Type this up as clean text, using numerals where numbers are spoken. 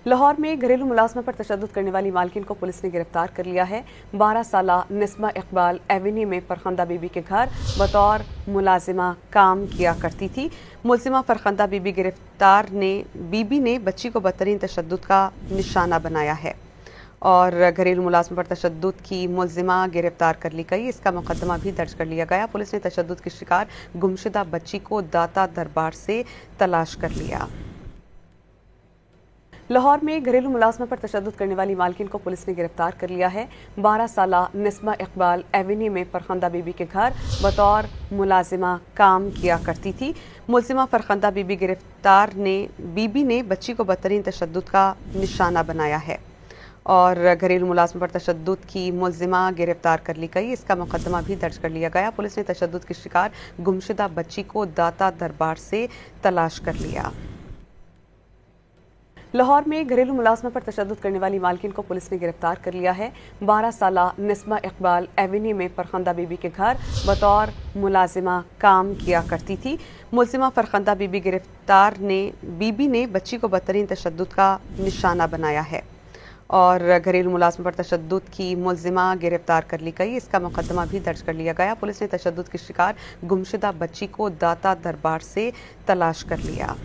लाहौर में घरेलू मुलाजमत पर तशद्दुद करने वाली मालकिन को पुलिस ने गिरफ्तार कर लिया है। 12 साला निस्मा इकबाल एवेन्यू में फरखंदा बीबी के घर बतौर मुलाजिमा काम किया करती थी। मुलजिमा फरखंदा बीबी ने बच्ची को बदतरीन तशद्दुद का निशाना बनाया है और घरेलू मुलाजमत पर तशद्दुद की मुलजिमा गिरफ्तार कर ली गई। इसका मुकदमा भी दर्ज कर लिया गया। पुलिस ने तशद्दुद की शिकार गुमशुदा बच्ची को दाता दरबार से तलाश कर लिया। लाहौर में घरेलू मुलाजमत पर तशद्दुद करने वाली मालकिन को पुलिस ने गिरफ्तार कर लिया है। 12 साला निस्मा इकबाल एवेन्यू में फरखंदा बीबी के घर बतौर मुलाजिमा काम किया करती थी। मुलजिमा फरखंदा बीबी ने बच्ची को बदतरीन तशद्दुद का निशाना बनाया है और घरेलू मुलाजमत पर तशद्दुद की मुलजिमा गिरफ्तार कर ली गई। इसका मुकदमा भी दर्ज कर लिया गया। पुलिस ने तशद्दुद की शिकार गुमशुदा बच्ची को दाता दरबार से तलाश कर लिया। लाहौर में घरेलू मुलाजमत पर तशद्दुद करने वाली मालकिन को पुलिस ने गिरफ्तार कर लिया है। 12 साला निस्मा इकबाल एवेन्यू में फरखंदा बीबी के घर बतौर मुलाजिमा काम किया करती थी। मुलजिमा फरखंदा बीबी ने बच्ची को बदतरीन तशद्दुद का निशाना बनाया है और घरेलू मुलाजमत पर तशद्दुद की मुलजिमा गिरफ्तार कर ली गई। इसका मुकदमा भी दर्ज कर लिया गया। पुलिस ने तशद्दुद की शिकार गुमशुदा बच्ची को दाता दरबार से तलाश कर लिया।